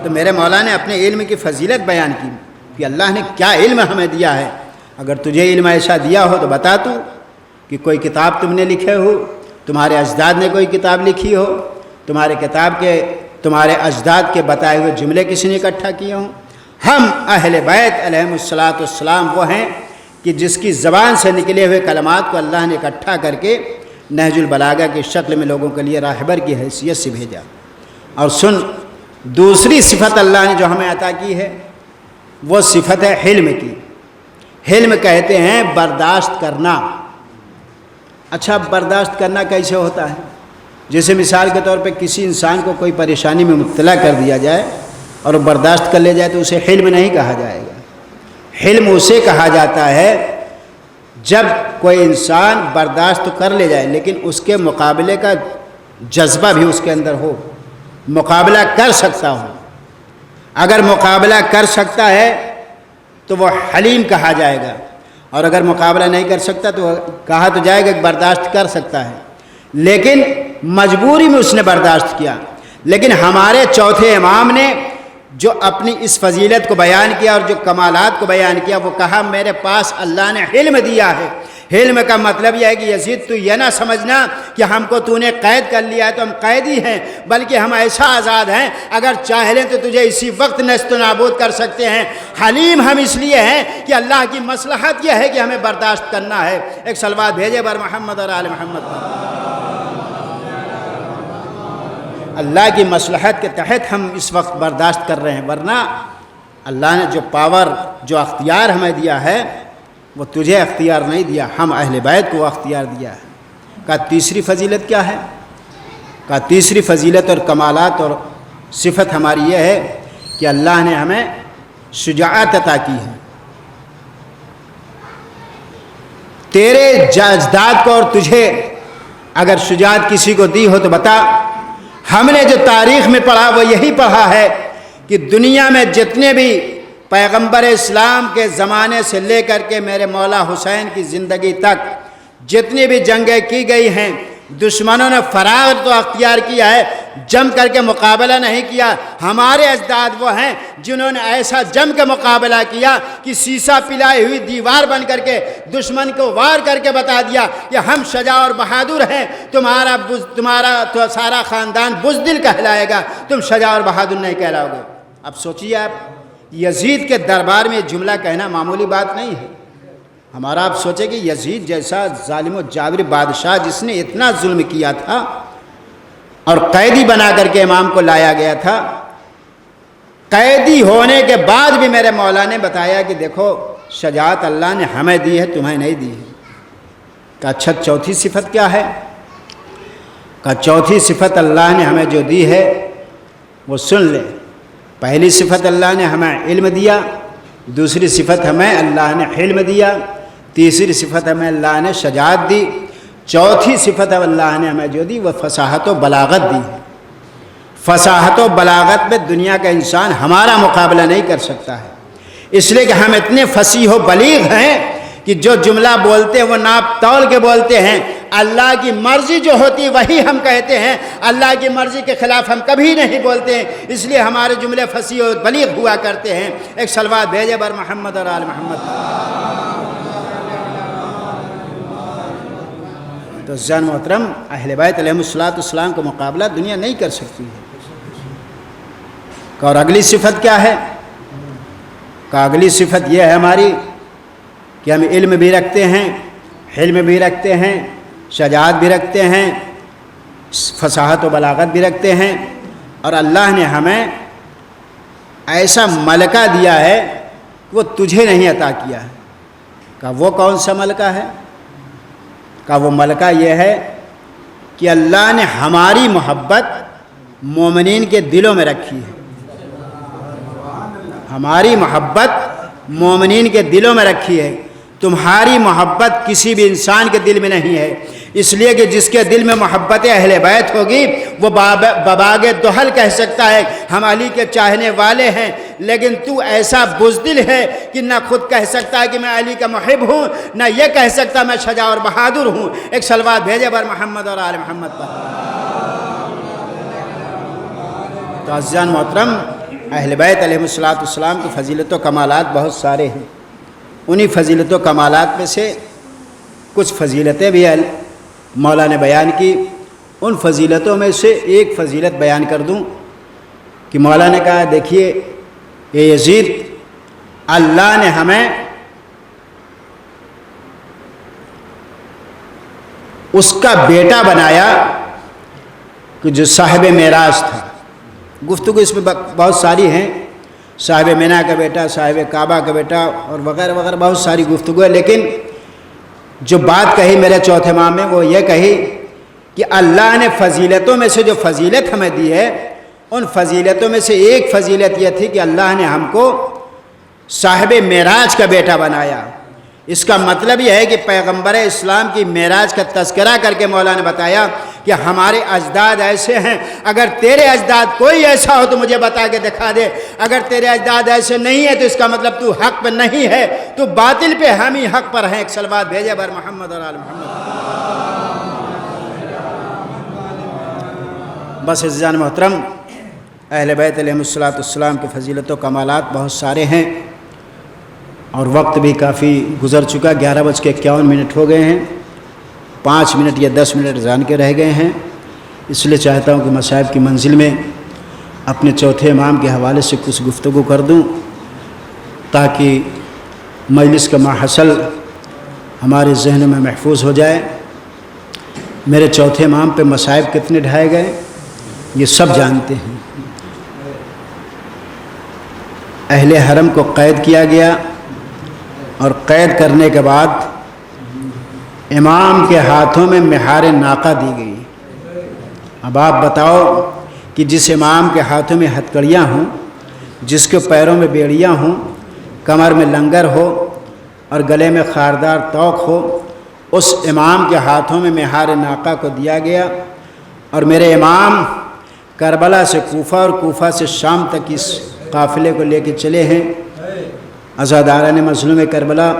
تو میرے مولا نے اپنے علم کی فضیلت بیان کی کہ اللہ نے کیا علم ہمیں دیا ہے. اگر تجھے علم ایسا دیا ہو تو بتا تو کہ کوئی کتاب تم نے لکھے ہو، تمہارے اجداد نے کوئی کتاب لکھی ہو، تمہارے اجداد کے بتائے ہوئے جملے کسی نے اکٹھا کیے ہوں. ہم اہل بیت علیہم الصلاۃ والسلام وہ ہیں کہ جس کی زبان سے نکلے ہوئے کلمات کو اللہ نے اکٹھا کر کے نہج البلاغہ کی شکل میں لوگوں کے لیے راہبر کی حیثیت سے بھیجا. اور سن، دوسری صفت اللہ نے جو ہمیں عطا کی ہے وہ صفت ہے حلم کی. حلم کہتے ہیں برداشت کرنا. اچھا، برداشت کرنا کیسے ہوتا ہے؟ جیسے مثال کے طور پہ کسی انسان کو کوئی پریشانی میں مبتلا کر دیا جائے اور وہ برداشت کر لے جائے تو اسے حلم نہیں کہا جائے گا. حلم اسے کہا جاتا ہے جب کوئی انسان برداشت کر لے جائے لیکن اس کے مقابلے کا جذبہ بھی اس کے اندر ہو، مقابلہ کر سکتا ہو. اگر مقابلہ کر سکتا ہے تو وہ حلیم کہا جائے گا، اور اگر مقابلہ نہیں کر سکتا تو کہا تو جائے گا کہ برداشت کر سکتا ہے لیکن مجبوری میں اس نے برداشت کیا. لیکن ہمارے چوتھے امام نے جو اپنی اس فضیلت کو بیان کیا اور جو کمالات کو بیان کیا وہ کہا میرے پاس اللہ نے حلم دیا ہے. حلم کا مطلب یہ ہے کہ یزید تو یہ نہ سمجھنا کہ ہم کو تو نے قید کر لیا ہے تو ہم قیدی ہیں، بلکہ ہم ایسا آزاد ہیں اگر چاہ لیں تو تجھے اسی وقت نیست و نابود کر سکتے ہیں. حلیم ہم اس لیے ہیں کہ اللہ کی مصلحت یہ ہے کہ ہمیں برداشت کرنا ہے. ایک صلوات بھیجے بر محمد اور آل محمد پر. اللہ کی مصلحت کے تحت ہم اس وقت برداشت کر رہے ہیں، ورنہ اللہ نے جو پاور، جو اختیار ہمیں دیا ہے وہ تجھے اختیار نہیں دیا، ہم اہل بیت کو اختیار دیا ہے. کا تیسری فضیلت کیا ہے؟ کا تیسری فضیلت اور کمالات اور صفت ہماری یہ ہے کہ اللہ نے ہمیں شجاعت عطا کی ہے. تیرے اجداد کو اور تجھے اگر شجاعت کسی کو دی ہو تو بتا. ہم نے جو تاریخ میں پڑھا وہ یہی پڑھا ہے کہ دنیا میں جتنے بھی پیغمبر اسلام کے زمانے سے لے کر کے میرے مولا حسین کی زندگی تک جتنی بھی جنگیں کی گئی ہیں دشمنوں نے فرار تو اختیار کیا ہے، جم کر کے مقابلہ نہیں کیا. ہمارے اجداد وہ ہیں جنہوں نے ایسا جم کے مقابلہ کیا کہ سیسا پلائی ہوئی دیوار بن کر کے دشمن کو وار کر کے بتا دیا کہ ہم شجاع اور بہادر ہیں، تمہارا تو سارا خاندان بزدل کہلائے گا، تم شجاع اور بہادر نہیں کہلاؤ گے. اب سوچیے آپ، یزید کے دربار میں یہ جملہ کہنا معمولی بات نہیں ہے. ہمارا آپ سوچیں کہ یزید جیسا ظالم و جابر بادشاہ جس نے اتنا ظلم کیا تھا اور قیدی بنا کر کے امام کو لایا گیا تھا، قیدی ہونے کے بعد بھی میرے مولا نے بتایا کہ دیکھو شجاعت اللہ نے ہمیں دی ہے، تمہیں نہیں دی ہے. کہ اچھا چوتھی صفت کیا ہے؟ کہ چوتھی صفت اللہ نے ہمیں جو دی ہے وہ سن لے. پہلی صفت اللہ نے ہمیں علم دیا، دوسری صفت ہمیں اللہ نے حلم دیا، تیسری صفت ہمیں اللہ نے شجاعت دی، چوتھی صفت اللہ نے ہمیں جو دی وہ فصاحت و بلاغت دی. فصاحت و بلاغت میں دنیا کا انسان ہمارا مقابلہ نہیں کر سکتا ہے، اس لیے کہ ہم اتنے فصیح و بلیغ ہیں کہ جو جملہ بولتے ہیں وہ ناپ تول کے بولتے ہیں. اللہ کی مرضی جو ہوتی وہی ہم کہتے ہیں، اللہ کی مرضی کے خلاف ہم کبھی نہیں بولتے ہیں، اس لیے ہمارے جملے فصیح و بلیغ ہوا کرتے ہیں. ایک صلوات بھیجے بر محمد اور آل محمد. تو عزیزان محترم، اہل بیت علیہم الصلوۃ والسلام کا مقابلہ دنیا نہیں کر سکتی ہے. اور اگلی صفت کیا ہے؟ کہ اگلی صفت یہ ہے ہماری کہ ہم علم بھی رکھتے ہیں، حلم بھی رکھتے ہیں، شجاعت بھی رکھتے ہیں، فصاحت و بلاغت بھی رکھتے ہیں، اور اللہ نے ہمیں ایسا ملکہ دیا ہے وہ تجھے نہیں عطا کیا ہے. کہ وہ کون سا ملکہ ہے؟ کا وہ ملکہ یہ ہے کہ اللہ نے ہماری محبت مومنین کے دلوں میں رکھی ہے، ہماری محبت مومنین کے دلوں میں رکھی ہے۔ تمہاری محبت کسی بھی انسان کے دل میں نہیں ہے، اس لیے کہ جس کے دل میں محبت اہل بیت ہوگی وہ بباغ دہل کہہ سکتا ہے ہم علی کے چاہنے والے ہیں، لیکن تو ایسا بزدل ہے کہ نہ خود کہہ سکتا ہے کہ میں علی کا محب ہوں، نہ یہ کہہ سکتا میں شجاع اور بہادر ہوں۔ ایک صلوات بھیجے بر محمد اور آل محمد پر۔ تو عزیزان محترم، اہل بیت علیہ السلام کی فضیلت و کمالات بہت سارے ہیں، انہی فضیلت و کمالات میں سے کچھ فضیلتیں بھی مولا نے بیان کی۔ ان فضیلتوں میں سے ایک فضیلت بیان کر دوں کہ مولا نے کہا دیکھیے اے یزید، اللہ نے ہمیں اس کا بیٹا بنایا کہ جو صاحب معراج تھا۔ گفتگو اس میں بہت ساری ہیں، صاحب مینا کا بیٹا، صاحب کعبہ کا بیٹا اور وغیرہ وغیرہ بہت ساری گفتگو ہے، لیکن جو بات کہی میرے چوتھے امام میں وہ یہ کہی کہ اللہ نے فضیلتوں میں سے جو فضیلت ہمیں دی ہے، ان فضیلتوں میں سے ایک فضیلت یہ تھی کہ اللہ نے ہم کو صاحب معراج کا بیٹا بنایا۔ اس کا مطلب یہ ہے کہ پیغمبر اسلام کی معراج کا تذکرہ کر کے مولا نے بتایا کہ ہمارے اجداد ایسے ہیں، اگر تیرے اجداد کوئی ایسا ہو تو مجھے بتا کے دکھا دے، اگر تیرے اجداد ایسے نہیں ہیں تو اس کا مطلب تو حق پہ نہیں ہے، تو باطل پہ، ہم ہی حق پر ہیں۔ ایک صلوات بھیجے بر محمد اور آل محمد۔ بس عزیزان محترم، اہل بیت علیہ السلام کی فضیلت و کمالات بہت سارے ہیں، اور وقت بھی کافی گزر چکا، 11:51 ہو گئے ہیں، 5 منٹ یا 10 منٹ جان کے رہ گئے ہیں۔ اس لیے چاہتا ہوں کہ مصائب کی منزل میں اپنے چوتھے امام کے حوالے سے کچھ گفتگو کر دوں تاکہ مجلس کا ماحصل ہمارے ذہن میں محفوظ ہو جائے۔ میرے چوتھے امام پہ مصائب کتنے ڈھائے گئے یہ سب جانتے ہیں۔ اہل حرم کو قید کیا گیا، اور قید کرنے کے بعد امام کے ہاتھوں میں مہار ناقہ دی گئی۔ اب آپ بتاؤ کہ جس امام کے ہاتھوں میں ہتکڑیاں ہوں، جس کے پیروں میں بیڑیاں ہوں، کمر میں لنگر ہو اور گلے میں خاردار توق ہو، اس امام کے ہاتھوں میں مہار ناقہ کو دیا گیا، اور میرے امام کربلا سے کوفہ اور کوفہ سے شام تک اس قافلے کو لے کے چلے ہیں۔ عزاداران مظلوم کربلا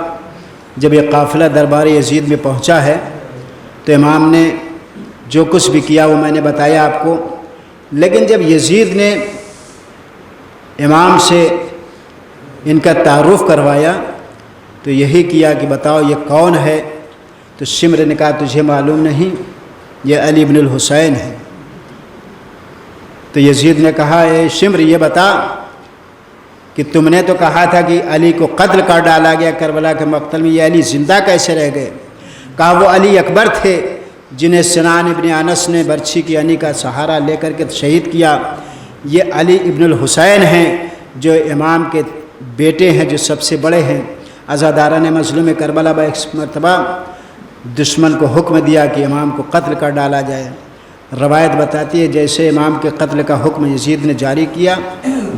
جب یہ قافلہ دربار یزید میں پہنچا ہے تو امام نے جو کچھ بھی کیا وہ میں نے بتایا آپ کو، لیکن جب یزید نے امام سے ان کا تعارف کروایا تو یہی کیا کہ بتاؤ یہ کون ہے؟ تو شمر نے کہا تجھے معلوم نہیں، یہ علی بن الحسین ہے۔ تو یزید نے کہا اے شمر یہ بتا کہ تم نے تو کہا تھا کہ علی کو قتل کر ڈالا گیا کربلا کے مقتل میں، یہ علی زندہ کیسے رہ گئے؟ کہا وہ علی اکبر تھے جنہیں سنان ابن انس نے برچھی کی عنی کا سہارا لے کر کے شہید کیا۔ یہ علی ابن الحسین ہیں جو امام کے بیٹے ہیں، جو سب سے بڑے ہیں۔ عزاداران مظلوم کربلا با ایک مرتبہ دشمن کو حکم دیا کہ امام کو قتل کر ڈالا جائے۔ روایت بتاتی ہے جیسے امام کے قتل کا حکم یزید نے جاری کیا،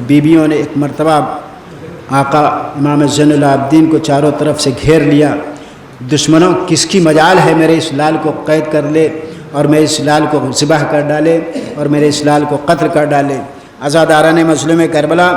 بیویوں نے ایک مرتبہ آقا امام زین العابدین کو چاروں طرف سے گھیر لیا۔ دشمنوں کس کی مجال ہے میرے اس لال کو قید کر لے اور میرے اس لال کو ذبح کر ڈالے اور میرے اس لال کو قتل کر ڈالے۔ عزاداران مظلوم کربلا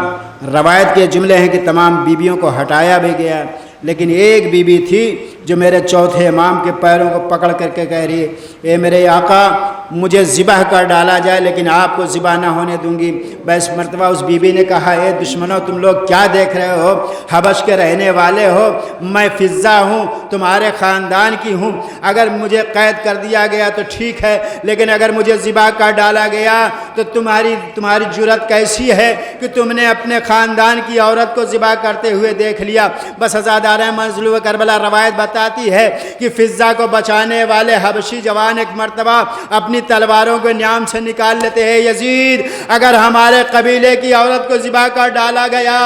روایت کے جملے ہیں کہ تمام بیویوں کو ہٹایا بھی گیا، لیکن ایک بیوی تھی جو میرے چوتھے امام کے پیروں کو پکڑ کر کے کہہ رہی ہے اے میرے آقا مجھے ذبح کر ڈالا جائے لیکن آپ کو ذبح نہ ہونے دوں گی۔ بس مرتبہ اس بیوی نے کہا اے دشمنوں تم لوگ کیا دیکھ رہے ہو؟ حبش کے رہنے والے ہو، میں فضہ ہوں، تمہارے خاندان کی ہوں، اگر مجھے قید کر دیا گیا تو ٹھیک ہے، لیکن اگر مجھے ذبح کر ڈالا گیا تو تمہاری جرأت کیسی ہے کہ تم نے اپنے خاندان کی عورت کو ذبح کرتے ہوئے دیکھ لیا۔ بس عزاداران مظلوم کربلا روایت بتا بتاتی ہے کہ فضہ کو بچانے والے حبشی جوان ایک مرتبہ اپنی تلواروں کو نیام سے نکال لیتے ہیں، یزید اگر ہمارے قبیلے کی عورت کو ذبح کر ڈالا گیا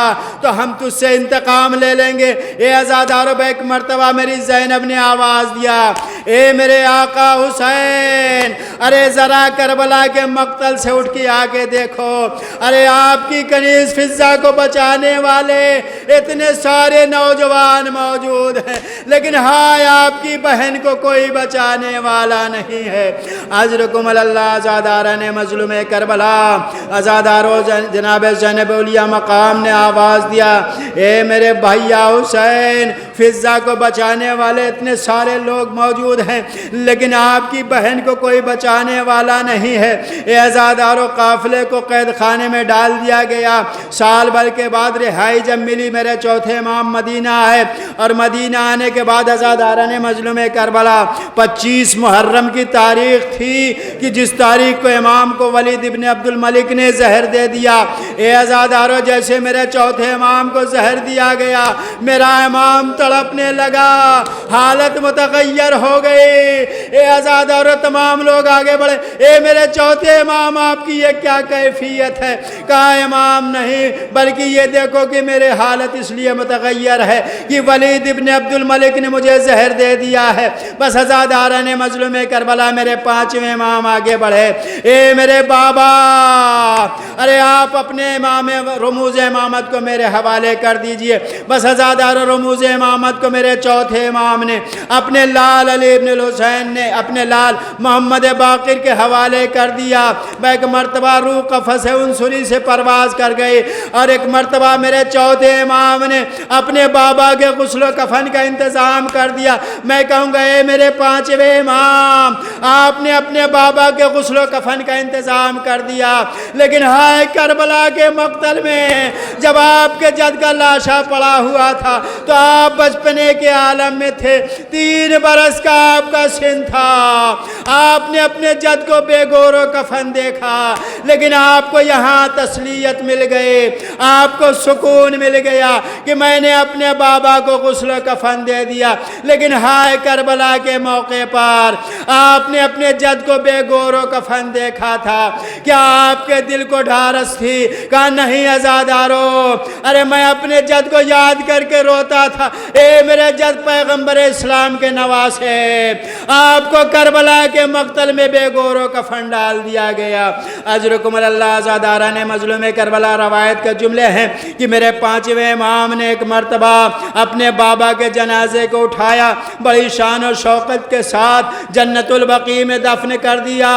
تو ہم تجھ سے انتقام لے لیں گے۔ اے عزادارو، ایک مرتبہ میری زینب نے آواز دیا، اے میرے آقا حسین، ارے ذرا کربلا کے مقتل سے اٹھ کے آگے دیکھو، ارے آپ کی کنیز فضہ کو بچانے والے اتنے سارے نوجوان موجود ہیں، لیکن ہائے آپ کی بہن کو کوئی بچانے والا نہیں ہے۔ اجرکم اللہ عزاداران مظلوم کربلا، عزادارو جناب زینب اولیاء مقام نے آواز دیا، اے میرے بھائیا حسین، فضہ کو بچانے والے اتنے سارے لوگ موجود ہیں، لیکن آپ کی بہن کو کوئی بچانے والا نہیں ہے۔ اے عزادارو، قافلے کو قید خانے میں ڈال دیا گیا۔ سال بھر کے بعد رہائی جب ملی، میرے چوتھے امام مدینہ آئے، اور مدینہ آنے کے بعد عزاداران مظلوم کربلا 25 محرم کی تاریخ تھی کہ جس تاریخ کو امام کو ولید ابن عبد الملک نے زہر دے دیا۔ اے عزادارو، جیسے میرے چوتھے امام کو زہر دیا گیا، میرا امام تڑپنے لگا، حالت متغیر ہو گئی۔ اے عزادارو، تمام لوگ آگے بڑھے، اے میرے چوتھے امام، آپ کی یہ کیا کیفیت ہے؟ کہا امام نہیں، بلکہ یہ دیکھو کہ میرے حالت اس لیے متغیر ہے کہ ولید ابن عبد الملک نے مجھے زہر دے دیا ہے۔ بس عزاداران مظلوم کربلا، میرے 5ویں امام آگے بڑھے، اے میرے بابا، ارے آپ اپنے امام رموز امامت کو میرے حوالے کر دیجئے۔ بس عزادارو، رموز امامت کو میرے چوتھے امام نے اپنے لال علی ابن الحسین نے اپنے لال محمد باقر کے حوالے کر دیا۔ میں ایک مرتبہ روح قفس عنصری سے پرواز کر گئی، اور ایک مرتبہ میرے چوتھے امام نے اپنے بابا کے غسل و کفن کا انتظام کر دیا۔ میں کہوں گا، اے میرے 5ویں امام، آپ نے اپنے بابا کے غسل و کفن کا انتظام کر دیا، لیکن ہائے کربلا کے مقتل میں جب آپ کے جد کا لاشا پڑا ہوا تھا تو آپ بچپنے کے عالم میں تھے، 3 برس کا آپ کا سن تھا، آپ نے اپنے جد کو بے گور و کفن دیکھا، لیکن آپ کو یہاں تسلیت مل گئی، آپ کو سکون مل گیا کہ میں نے اپنے بابا کو غسل و کفن دے دیا۔ لیکن ہائے کربلا کے موقع پر آپ نے اپنے جد کو بے گور و کفن دیکھا تھا، کیا آپ کے دل کو ڈھارس تھی؟ کہا نہیں عزادارو، ارے میں اپنے جد کو یاد کر کے روتا تھا، اے میرے جد پیغمبر اسلام کے نواسے، آپ کو کربلا کے مقتل میں بے گور و کفن ڈال دیا گیا۔ اجرکم اللہ عزاداران مظلوم کربلا، روایت کے جملے ہیں کہ میرے 5ویں امام نے ایک مرتبہ اپنے بابا کے جنازے کو اٹھایا، بڑی شان و شوقت کے ساتھ جنت البقیع میں دفن کر دیا۔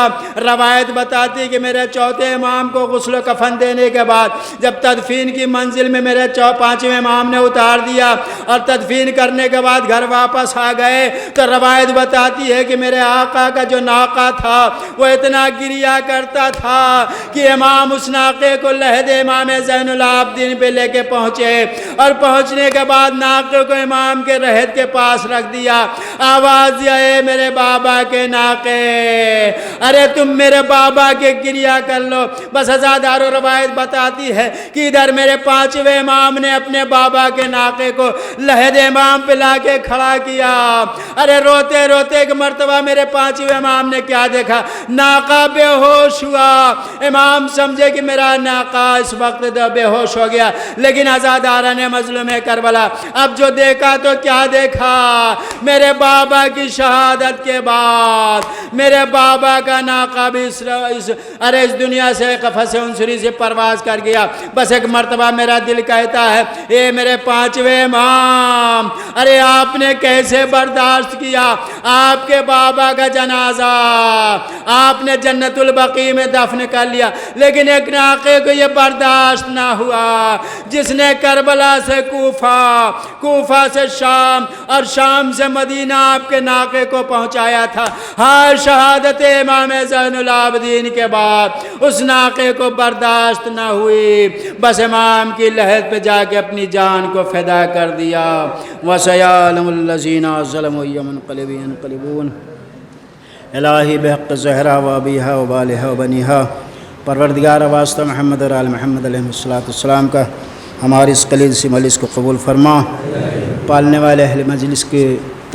روایت بتاتی کہ میرے چوتھے امام کو غسل و کفن دینے کے بعد جب تدفین کی منزل میں میرے 5ویں امام نے اتار دیا اور تدفین کرنے کے بعد گھر واپس آ گئے، تو روایت بتاتی ہے کہ میرے آقا کا جو ناقہ تھا وہ اتنا گریا کرتا تھا کہ امام اس ناقے کو لحد امام زین العابدین پہ لے کے پہنچے، اور پہنچنے کے بعد ناقے کو امام کے رہت کے پاس رکھ دیا، آواز دیا، اے میرے بابا کے ناقے، ارے تم میرے بابا کے گریا کر لو۔ بس عزادارو، روایت بتاتی ہے کہ ادھر میرے 5ویں امام نے اپنے بابا کے ناقے کو لحد امام پہ لا کے کھڑا کیا، ارے روتے روتے ایک مرتبہ میرے 5ویں امام نے کیا دیکھا، ناقہ بے ہوش ہوا۔ امام سمجھے کہ میرا ناقہ اس وقت بے ہوش ہو گیا، لیکن عزاداران مظلوم کربلا اب جو دیکھا تو کیا دیکھا، میرے بابا کی شہادت کے بعد میرے بابا کا ناقہ بھی اس دنیا سے قفس عنصری سے پرواز کر گیا۔ بس ایک مرتبہ میرا دل کہتا ہے، اے میرے 5ویں امام، ارے آپ نے کیسے برداشت کیا آپ کے بابا کا جنازہ، آپ نے جنت البقیع میں دفن کر لیا، لیکن ایک ناقے کو یہ برداشت نہ ہوا جس نے کربلا سے کوفہ، کوفہ سے شام، اور شام سے مدینہ آپ کے ناقے کو پہنچایا تھا۔ ہر شہادت امام زین العابدین کے بعد اس ناقے کو برداشت نہ ہوئی، بس امام کی لحد پہ جا کے اپنی جان کو فدا کر دیا۔ وَسَيَعْلَمُ الَّذِينَ ظَلَمُوا أَيَّ مُنقَلِبٍ يَنقَلِبُونَ الہی بحق زہرا و ابیہا و بالہا و بنیہا، پروردگار واسطہ محمد اور آل محمد علیہ السلام کا ہماری اس قلیل سی مجلس کو قبول فرما، پالنے والے اہل مجلس کے